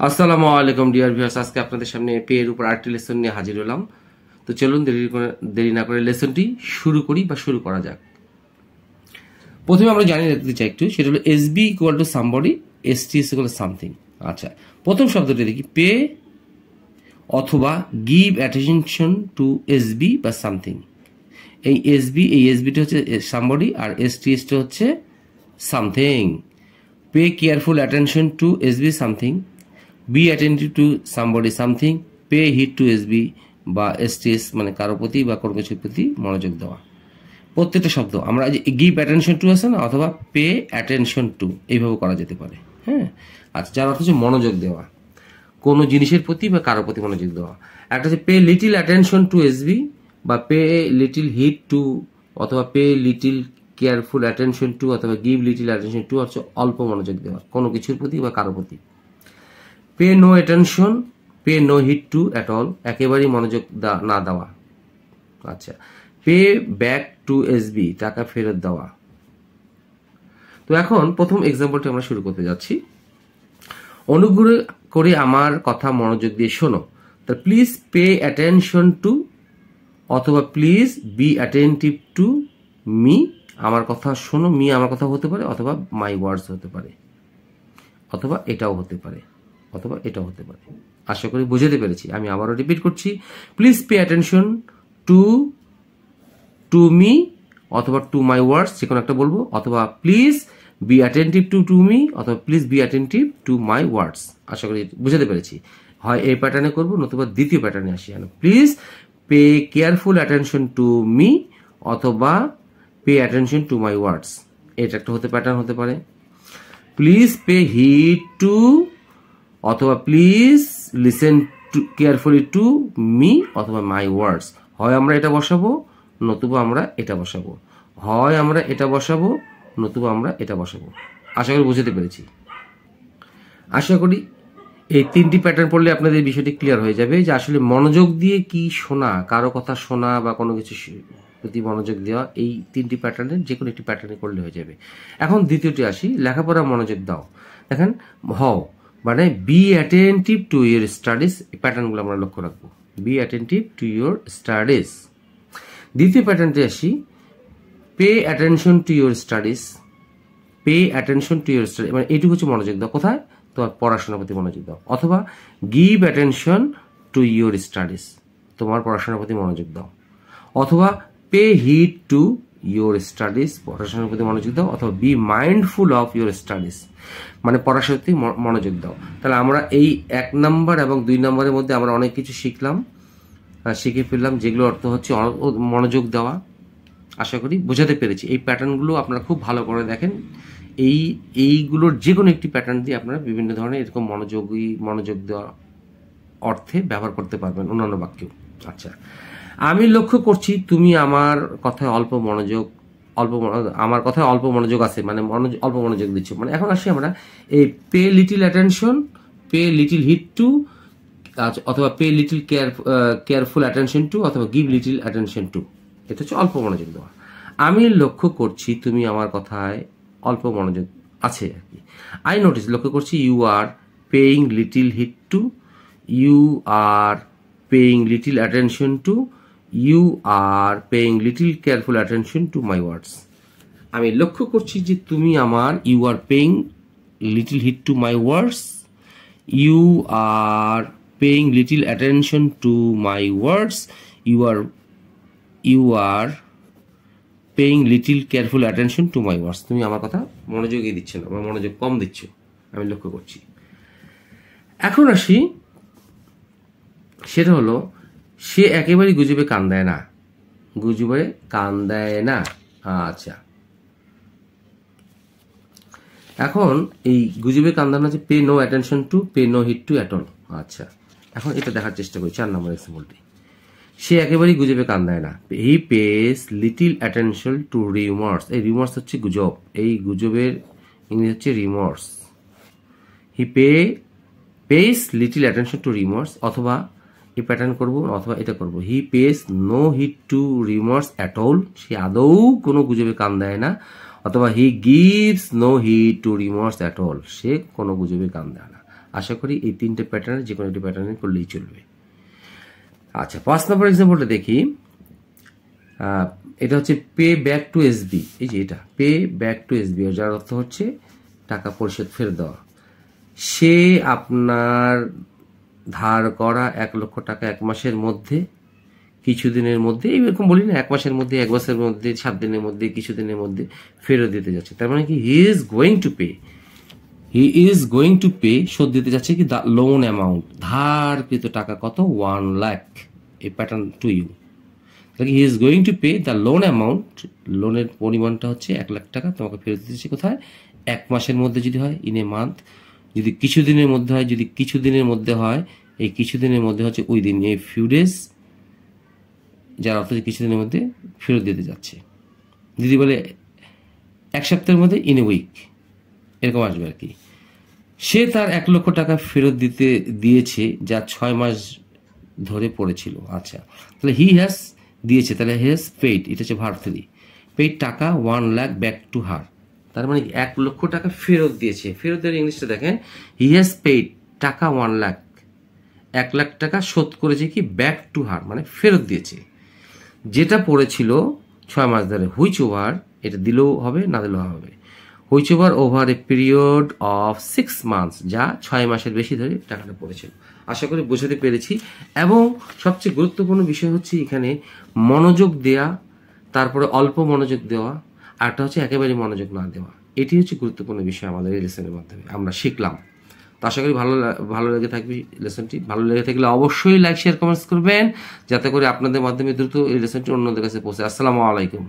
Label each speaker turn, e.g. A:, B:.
A: আসসালামু আলাইকুম dear viewers, আজকে আপনাদের সামনে পে এর উপর আরেকটি লেসন নিয়ে হাজির হলাম। তো চলুন দেরি না করে লেসনটি শুরু করা যাক। প্রথমে আমরা জানিয়ে রাখতে চাই একটু, সেটা হলো SB equal to somebody, STS equal to something. আচ্ছা, প্রথম শব্দটি দেখি, পে অথবা গিভ অ্যাটেনশন টু এসবি বা সামথিং। এই এসবিটা হচ্ছে সামবডি আর এসটিএসটা হচ্ছে something. Pay careful attention to SB something, be attentive to somebody something, pay heed to SB বা এসটিএস মানে কারো প্রতি বা কোনো কিছুর প্রতি মনোযোগ দেওয়া। প্রত্যেকটা শব্দ আমরা গিভ অ্যাটেনশন টু আছে না, অথবা পে অ্যাটেনশন টু, এইভাবে করা যেতে পারে। হ্যাঁ, আচ্ছা, যার অর্থ হচ্ছে মনোযোগ দেওয়া, কোনো জিনিসের প্রতি বা কারো প্রতি মনোযোগ দেওয়া। একটা হচ্ছে pay little attention to SB বা পে লিটিল হিট টু, অথবা pay little careful attention to, অথবা গিভ লিটিল অ্যাটেনশন টু হচ্ছে অল্প মনোযোগ দেওয়া কোনো কিছুর প্রতি বা কারো প্রতি। Pay no attention, pay no heed to at all, একেবারেই মনোযোগ না দেওয়া। আচ্ছা, পে ব্যাক টু এসবি, টাকা ফেরত দেওয়া। তো এখন প্রথম এক্সাম্পলটি আমরা শুরু করতে যাচ্ছি। অনুগ্রহ করে আমার কথা মনোযোগ দিয়ে শোনো। তা প্লিজ পে অ্যাটেনশন টু, অথবা please be attentive to me, আমার কথা শোনো, মি আমার কথা হতে পারে, অথবা মাই ওয়ার্ডস হতে পারে, অথবা এটাও হতে পারে, অথবা এটাও হতে পারে। আশা করি বুঝতে পেরেছি। আমি আবারও রিপিট করছি, please pay attention to me, অথবা টু মাই ওয়ার্ডস, যে কোনো একটা বলবো, অথবা please be attentive to me, অথবা please be attentive to my words. আশা করি বুঝতে পেরেছি। হয় এই প্যাটার্নে করবো, নতুবা দ্বিতীয় প্যাটার্নে আসি। Please pay careful attention to me, অথবা পে অ্যাটেনশন টু মাই ওয়ার্ডস, এটা একটা প্যাটার্ন হতে পারে। প্লিজ পে হিট টু, অথবা please listen to carefully to me, অথবা মাই ওয়ার্ডস। হয় আমরা এটা বসাবো, নতুবা আমরা এটা বসাবো। হয় আমরা এটা বসাবো, নতুবা আমরা এটা বসাবো। আশা করি বুঝতে পেরেছি। আশা করি এই তিনটি প্যাটার্ন পড়লে আপনাদের বিষয়টি ক্লিয়ার হয়ে যাবে যে আসলে মনোযোগ দিয়ে কি শোনা, কারো কথা শোনা বা কোনো কিছু প্রতি মনোযোগ দেওয়া, এই তিনটি প্যাটার্নের যে কোনো একটি প্যাটার্নে করলে হয়ে যাবে। এখন দ্বিতীয়টি আসি, লেখাপড়া মনোযোগ দাও। দেখেন, হও মানে B attentive two your studies, এই প্যাটার্নগুলো আমরা লক্ষ্য রাখবো। B attentive two your studies. দ্বিতীয় প্যাটার্নটি আসি, pay attention to your studies, pay attention to your studies, মানে এইটুকু হচ্ছে মনোযোগ দাও, কোথায়? তোমার পড়াশোনার প্রতি মনোযোগ দাও। অথবা give attention to your studies, তোমার পড়াশোনার প্রতি মনোযোগ দাও। অথবা pay heed to your studies, পড়াশোনার প্রতি মনোযোগ দাও। অথবা be mindful of your studies, মানে পড়াশোনার প্রতি মনোযোগ দাও। তাহলে আমরা এই 1 নম্বর এবং 2 নম্বরের মধ্যে আমরা অনেক কিছু শিখে ফেললাম, যেগুলো অর্থ হচ্ছে মনোযোগ দেওয়া। আশা করি বোঝাতে পেরেছি। এই প্যাটার্নগুলো আপনারা খুব ভালো করে দেখেন। এইগুলোর যে কোনো একটি প্যাটার্ন দিয়ে আপনারা বিভিন্ন ধরনের এরকম মনোযোগ দেওয়া অর্থে ব্যবহার করতে পারবেন অন্যান্য বাক্যেও। আচ্ছা, আমি লক্ষ্য করছি তুমি আমার কথায় আমার কথায় অল্প মনোযোগ আছে, মানে অল্প মনোযোগ দিচ্ছ। মানে এখন আসি আমরা এই pay little attention, pay little heed to, অথবা pay little careful attention to, অথবা গিভ লিটিল অ্যাটেনশন টু, এটা হচ্ছে অল্প মনোযোগ দেওয়া। আমি লক্ষ্য করছি তুমি আমার কথায় অল্প মনোযোগ আছে আর কি। আই নোটিস, লক্ষ্য করছি, you are paying little heed to, you are paying little attention to, you are paying little careful attention to my words. আমি লক্ষ্য করছি যে তুমি আমার, you are paying little heed to my words, you are paying little attention to my words, you are paying little careful attention to my words. তুমি আমার কথা মনোযোগই দিচ্ছ না বা মনোযোগ কম দিচ্ছ, আমি লক্ষ্য করছি। এখন আসি, সেটা হলো সে একেবারেই গুজবে কান দেয় না, গুজবে কান দেয় না। আচ্ছা, এখন এই গুজবে কান দেয় না হচ্ছে pay no attention to, pay no heed to at all. আচ্ছা, এখন এটা দেখার চেষ্টা করি 4 নম্বর এক্সাম্পলটি। সে একেবারেই গুজবে কান দেয় না, he pays little attention to rumours. এই রিউমার্স হচ্ছে গুজব, এই গুজবের ইংরেজি হচ্ছে rumours. He pays little attention to rumours, অথবা এই প্যাটার্ন করবো, অথবা এটা করবো, he pays no heed to rumours at all, সে আদৌ কোনো গুজবে কান দেয় না। অথবা he gives no heed to rumours at all, সে কোনো গুজবে কান দেয় না। আশা করি এই 3টে প্যাটার্নের যে কোনো একটি প্যাটার্নে করলেই চলবে। আচ্ছা, 5 নম্বর এক্সাম্পলটা দেখি। এটা হচ্ছে পে ব্যাক টু এসবি। এই যে এটা পে ব্যাক টু এসবি, যার অর্থ হচ্ছে টাকা পরিশোধ ফেরত দেওয়া। সে আপনার ধার করা 1 লক্ষ টাকা 1 মাসের মধ্যে, কিছুদিনের মধ্যে, এরকম বলি না, 1 মাসের মধ্যে, 1 বছরের মধ্যে, 7 দিনের মধ্যে, কিছুদিনের মধ্যে ফেরত দিতে যাচ্ছে। তার মানে কি হি ইজ গোয়িং টু পে, শোধ দিতে যাচ্ছে কি দ্য লোন অ্যামাউন্ট, ধারকৃত টাকা কত 1 লাখ, এই প্যাটার্ন টু ইউ। তাহলে he is going to pay the loan amount, লোনের পরিমাণটা হচ্ছে 1 লাখ টাকা, তোমাকে ফেরত দিচ্ছে কোথায়? 1 মাসের মধ্যে যদি হয়, ইন এ মান্থ, যদি কিছুদিনের মধ্যে হয়, যদি কিছুদিনের মধ্যে হয়, এই কিছুদিনের মধ্যে হচ্ছে উইদিন এ ফিউ ডেজ, যার অর্থ কিছুদিনের মধ্যে ফেরত দিতে যাচ্ছে। যদি বলে 1 সপ্তাহের মধ্যে, ইন এ উইক, এরকম আসবে আর কি। সে তার 1 লক্ষ টাকা ফেরত দিয়েছে যা 6 মাস ধরে পড়েছিল। আচ্ছা, তাহলে হি হ্যাজ দিয়েছে, তাহলে হি হ্যাজ পেইড, এটা হচ্ছে ভার্ব 3, পেইড টাকা 1 লাখ ব্যাক টু হার। তার মানে 1 লক্ষ টাকা ফেরত দিয়েছে। ফেরতের ইংলিশটা দেখেন, হি হ্যাজ পেইড টাকা 1 লাখ, 1 লাখ টাকা শোধ করেছে কি ব্যাক টু হার, মানে ফেরত দিয়েছে যেটা পড়েছিল 6 মাস ধরে। হুইচ ওভার, এটা দিলেও হবে না দিলেও হবে, which over a period of 6 months, যা 6 মাসের বেশি ধরে টাকাটা পড়েছিল। আশা করি বোঝাতে পেরেছি। এবং সবচেয়ে গুরুত্বপূর্ণ বিষয় হচ্ছে এখানে মনোযোগ দেয়া, তারপরে অল্প মনোযোগ দেওয়া, আরটা হচ্ছে একেবারে মনোযোগ না দেওয়া। এটি হচ্ছে গুরুত্বপূর্ণ বিষয় আমাদের এই লেসনের মাধ্যমে আমরা শিখলাম। তো আশা করি ভালো লেগে থাকবে লেসনটি। ভালো লেগে থাকলে অবশ্যই লাইক, শেয়ার, কমেন্টস করবেন, যাতে করে আপনাদের মাধ্যমে দ্রুত এই লেসনটি অন্যদের কাছে পৌঁছে। আসসালামু আলাইকুম।